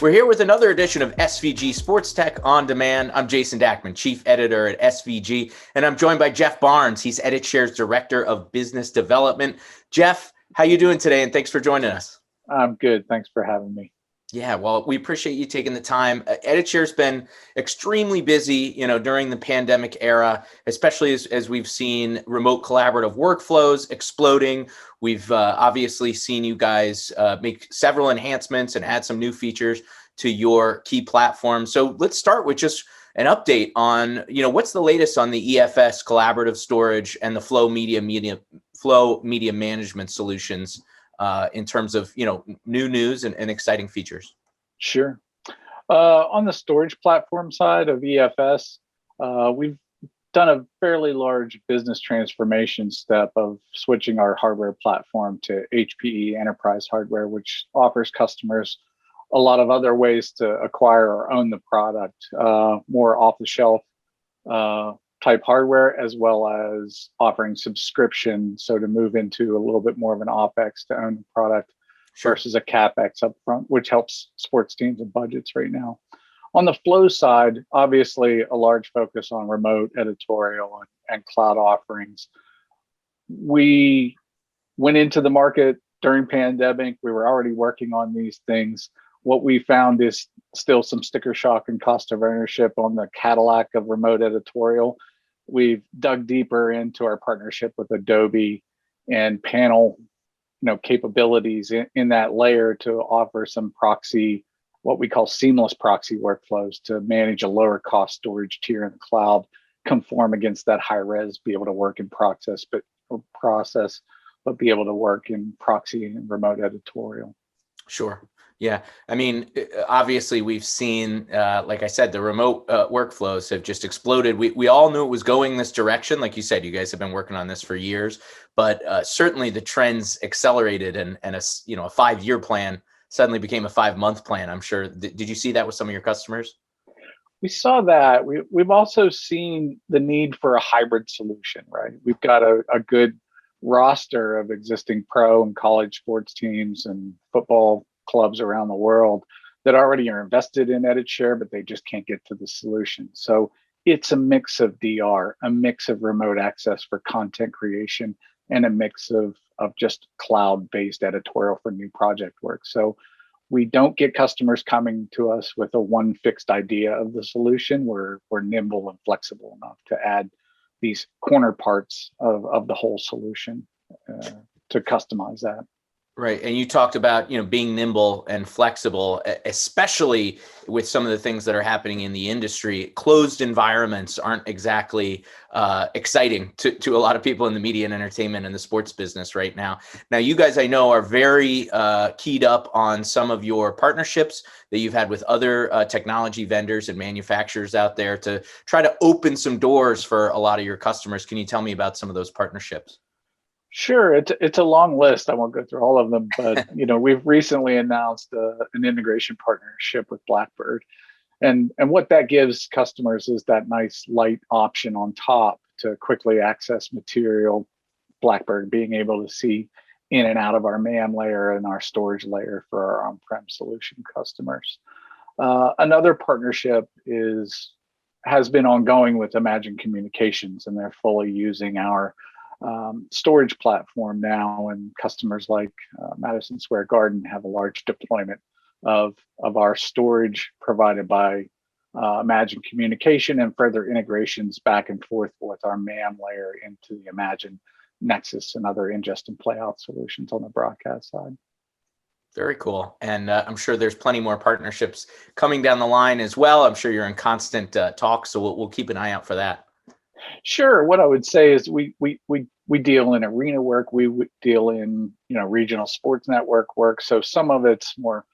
We're here with another edition of SVG SportsTech On Demand. I'm Jason Dachman, Chief Editor at SVG, and I'm joined by Jeff Barnes. He's EditShare's Director of Business Development. Jeff, how you doing today? And thanks for joining us. I'm good. Thanks for having me. Yeah, well, we appreciate you taking the time. EditShare's been extremely busy, during the pandemic era, especially as we've seen remote collaborative workflows exploding. We've obviously seen you guys make several enhancements and add some new features to your key platform. So let's start with just an update on, what's the latest on the EFS collaborative storage and the Flow media management solutions in terms of, new news and exciting features. Sure. On the storage platform side of EFS, we've done a fairly large business transformation step of switching our hardware platform to HPE enterprise hardware, which offers customers a lot of other ways to acquire or own the product, more off-the-shelf type hardware, as well as offering subscription. So to move into a little bit more of an OpEx to own the product versus a CapEx upfront, which helps sports teams and budgets right now. On the Flow side, obviously a large focus on remote editorial and cloud offerings. We went into the market during pandemic. We were already working on these things. What we found is still some sticker shock and cost of ownership on the Cadillac of remote editorial. We've dug deeper into our partnership with Adobe and panel capabilities in that layer to offer some proxy, what we call seamless proxy workflows to manage a lower cost storage tier in the cloud, conform against that high res, be able to work in process, but be able to work in proxy and remote editorial. Sure. Yeah. I mean, obviously we've seen, like I said, the remote workflows have just exploded. We all knew it was going this direction. Like you said, you guys have been working on this for years, but certainly the trends accelerated and a 5-year plan suddenly became a 5-month plan. I'm sure. Did you see that with some of your customers? We saw that. We've also seen the need for a hybrid solution, right? We've got a good roster of existing pro and college sports teams and football clubs around the world that already are invested in EditShare, but they just can't get to the solution. So it's a mix of DR, a mix of remote access for content creation, and a mix of just cloud-based editorial for new project work. So we don't get customers coming to us with a one fixed idea of the solution. We're nimble and flexible enough to add these corner parts of the whole solution to customize that. Right. And you talked about, being nimble and flexible, especially with some of the things that are happening in the industry. Closed environments aren't exactly exciting to a lot of people in the media and entertainment and the sports business right now. Now, you guys, I know, are very keyed up on some of your partnerships that you've had with other technology vendors and manufacturers out there to try to open some doors for a lot of your customers. Can you tell me about some of those partnerships? Sure, it's a long list. I won't go through all of them, but we've recently announced an integration partnership with Blackbird, and what that gives customers is that nice light option on top to quickly access material. Blackbird being able to see in and out of our MAM layer and our storage layer for our on-prem solution customers. Another partnership has been ongoing with Imagine Communications, and they're fully using our storage platform now, and customers like Madison Square Garden have a large deployment of our storage provided by Imagine Communication, and further integrations back and forth with our MAM layer into the Imagine Nexus and other ingest and playout solutions on the broadcast side. Very cool. And I'm sure there's plenty more partnerships coming down the line as well. I'm sure you're in constant talk, so we'll keep an eye out for that. Sure. What I would say is we deal in arena work, we deal in regional sports network work. So some of it's more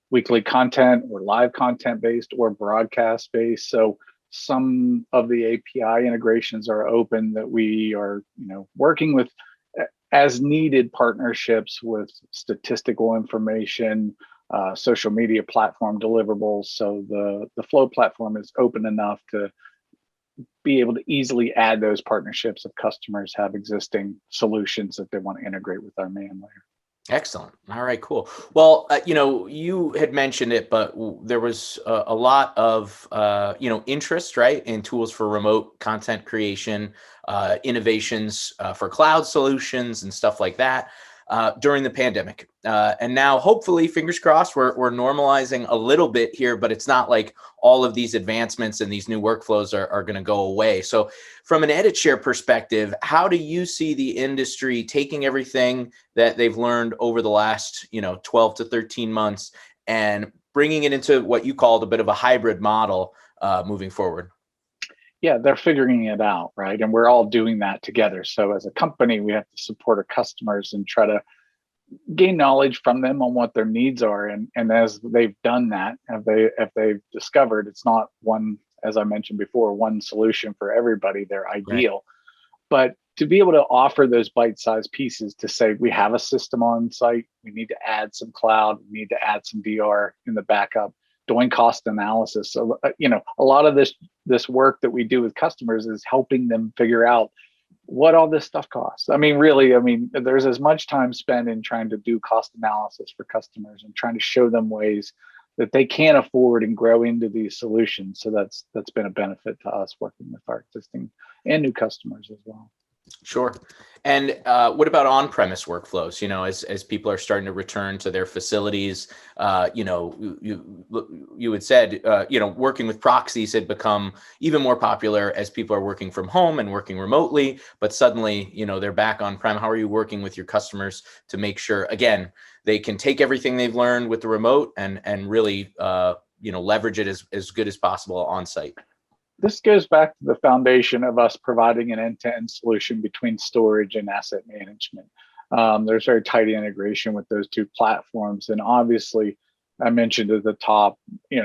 weekly content or live content based or broadcast based. So some of the API integrations are open that we are working with as needed partnerships with statistical information, social media platform deliverables. So the Flow platform is open enough to be able to easily add those partnerships if customers have existing solutions that they want to integrate with our MAM layer. Excellent. All right, cool. Well, you had mentioned it, but there was a lot of, interest, right, in tools for remote content creation, innovations for cloud solutions and stuff like that during the pandemic. And now, hopefully, fingers crossed, we're normalizing a little bit here, but it's not like all of these advancements and these new workflows are going to go away. So from an edit share perspective, how do you see the industry taking everything that they've learned over the last, 12 to 13 months and bringing it into what you called a bit of a hybrid model moving forward? Yeah, they're figuring it out, right? And we're all doing that together. So as a company, we have to support our customers and try to gain knowledge from them on what their needs are. And as they've done that, if they've discovered it's not one, as I mentioned before, one solution for everybody, they're Right. ideal. But to be able to offer those bite-sized pieces to say we have a system on site, we need to add some cloud, we need to add some DR in the backup, doing cost analysis. So a lot of this work that we do with customers is helping them figure out what all this stuff costs. I mean, really, there's as much time spent in trying to do cost analysis for customers and trying to show them ways that they can afford and grow into these solutions. So that's been a benefit to us working with our existing and new customers as well. Sure. And what about on-premise workflows? As people are starting to return to their facilities, you had said, working with proxies had become even more popular as people are working from home and working remotely. But suddenly, they're back on-prem. How are you working with your customers to make sure, again, they can take everything they've learned with the remote and really, leverage it as good as possible on-site? This goes back to the foundation of us providing an end-to-end solution between storage and asset management. There's very tight integration with those two platforms. And obviously, I mentioned at the top,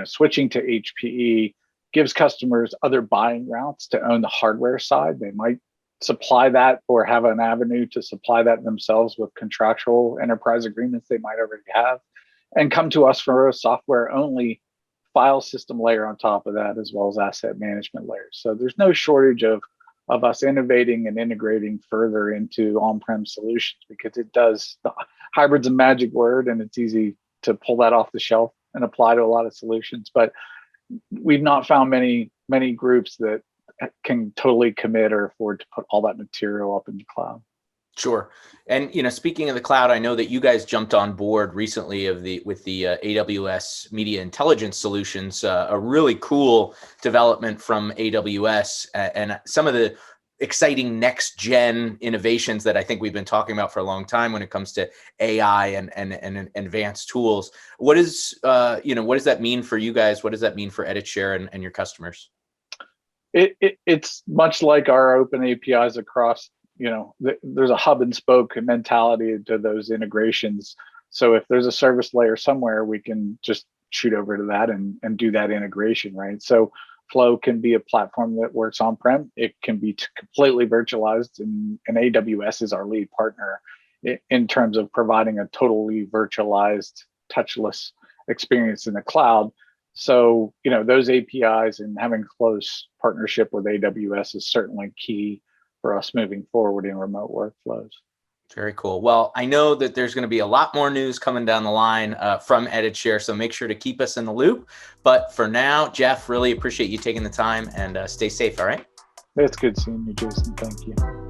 switching to HPE gives customers other buying routes to own the hardware side. They might supply that or have an avenue to supply that themselves with contractual enterprise agreements they might already have, and come to us for a software only file system layer on top of that, as well as asset management layers. So there's no shortage of us innovating and integrating further into on-prem solutions, because hybrid's a magic word and it's easy to pull that off the shelf and apply to a lot of solutions. But we've not found many groups that can totally commit or afford to put all that material up in the cloud. Sure. And, speaking of the cloud, I know that you guys jumped on board recently with the AWS Media Intelligence solutions, a really cool development from AWS, and some of the exciting next gen innovations that I think we've been talking about for a long time when it comes to AI and advanced tools. What does that mean for you guys? What does that mean for EditShare and your customers? It's much like our open APIs across. There's a hub and spoke mentality to those integrations. So if there's a service layer somewhere, we can just shoot over to that and do that integration, right? So Flow can be a platform that works on-prem. It can be completely virtualized, and AWS is our lead partner in terms of providing a totally virtualized, touchless experience in the cloud. So, those APIs and having close partnership with AWS is certainly key for us moving forward in remote workflows. Very cool. Well, I know that there's going to be a lot more news coming down the line from EditShare, so make sure to keep us in the loop. But for now, Jeff, really appreciate you taking the time, and stay safe, all right? It's good seeing you, Jason. Thank you.